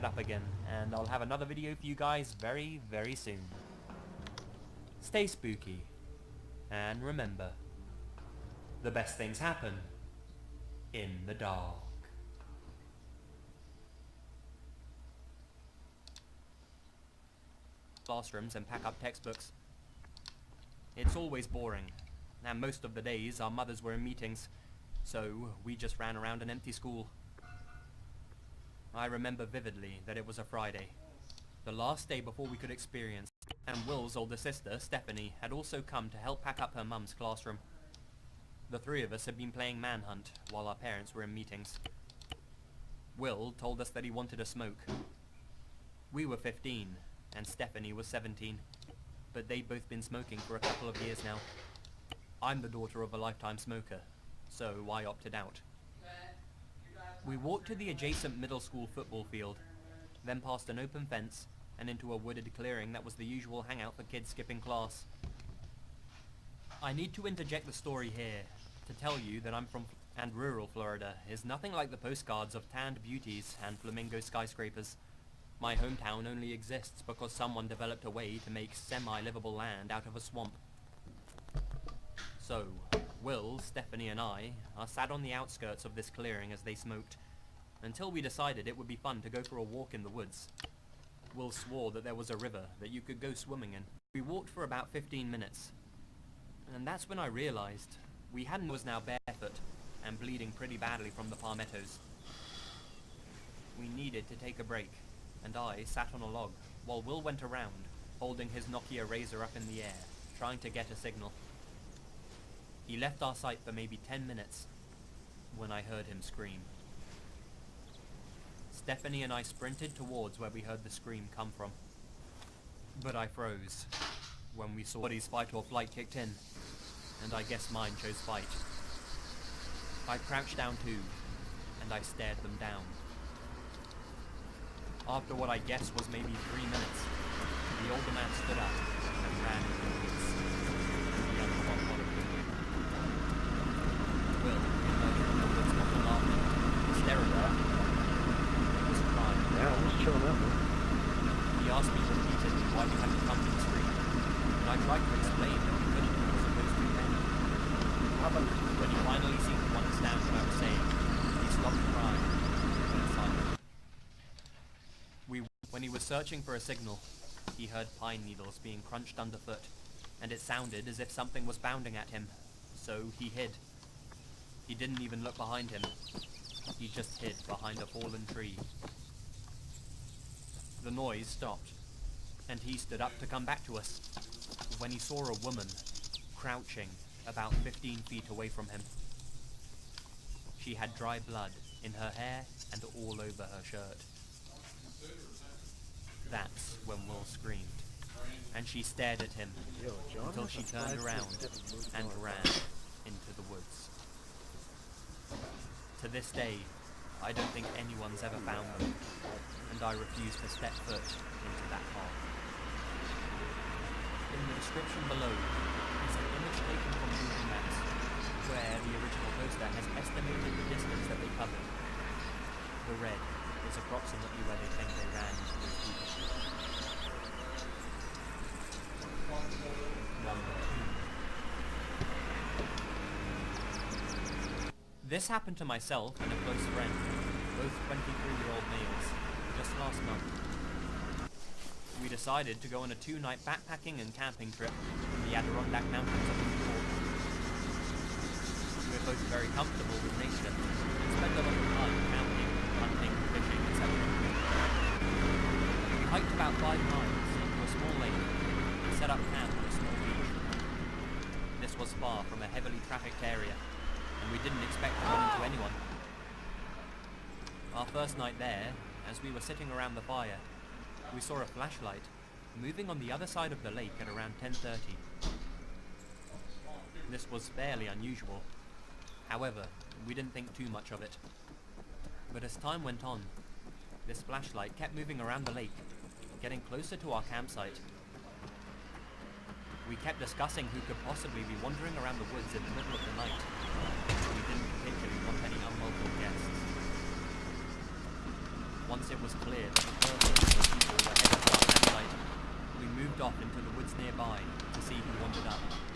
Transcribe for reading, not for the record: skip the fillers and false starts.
it up again, and I'll have another video for you guys very, very soon. Stay spooky, and remember, the best things happen in the dark. Classrooms and pack up textbooks. It's always boring, and most of the days our mothers were in meetings, so we just ran around an empty school. I remember vividly that it was a Friday, the last day before we could experience, and Will's older sister, Stephanie, had also come to help pack up her mum's classroom. The three of us had been playing manhunt while our parents were in meetings. Will told us that he wanted a smoke. We were 15, and Stephanie was 17, but they'd both been smoking for a couple of years now. I'm the daughter of a lifetime smoker, so I opted out. We walked to the adjacent middle school football field, then past an open fence and into a wooded clearing that was the usual hangout for kids skipping class. I need to interject the story here to tell you that I'm from and rural Florida is nothing like the postcards of tanned beauties and flamingo skyscrapers. My hometown only exists because someone developed a way to make semi-livable land out of a swamp. So, Will, Stephanie and I are sat on the outskirts of this clearing as they smoked, until we decided it would be fun to go for a walk in the woods. Will swore that there was a river that you could go swimming in. We walked for about 15 minutes, and that's when I realized was now barefoot and bleeding pretty badly from the palmettos. We needed to take a break, and I sat on a log while Will went around, holding his Nokia Razr up in the air, trying to get a signal. He left our sight for maybe 10 minutes when I heard him scream. Stephanie and I sprinted towards where we heard the scream come from. But I froze when we saw his fight or flight kicked in, and I guess mine chose fight. I crouched down too, and I stared them down. After what I guess was maybe 3 minutes, the older man stood up and ran into the woods. The younger one followed him. Will emerged from the woods not laughing, hysterical. He was crying. Yeah, I was chilling out, man. He asked me repeatedly why we hadn't come to the street, and I tried to explain that we couldn't because of those two men. When he finally seemed to understand what I was saying, he stopped crying and went silent. When he was searching for a signal, he heard pine needles being crunched underfoot, and it sounded as if something was bounding at him, so he hid. He didn't even look behind him. He just hid behind a fallen tree. The noise stopped, and he stood up to come back to us, when he saw a woman crouching about 15 feet away from him. She had dry blood in her hair and all over her shirt. That's when Will screamed, and she stared at him until she turned around and ran into the woods. To this day, I don't think anyone's ever found them, and I refuse to step foot into that path. In the description below is an image taken from Google Maps, where the original poster has estimated the distance that they covered. The red is approximately where they think they ran into those people. Number 2. This happened to myself and a close friend, both 23-year-old males, just last month. We decided to go on a 2-night backpacking and camping trip in the Adirondack Mountains of New York. We're both very comfortable with nature and spend a lot of time camping, hunting, fishing, etc. We hiked about 5 miles into a small lake and set up camp on a small beach. This was far from a heavily trafficked area, and we didn't expect to run into anyone. Our first night there, as we were sitting around the fire, we saw a flashlight moving on the other side of the lake at around 10:30. This was fairly unusual. However, we didn't think too much of it. But as time went on, this flashlight kept moving around the lake, getting closer to our campsite. We kept discussing who could possibly be wandering around the woods in the middle of the night. We didn't particularly want any unwelcome guests. Once it was clear that the purpose of the people were headed for our campsite, we moved off into the woods nearby to see who wandered up.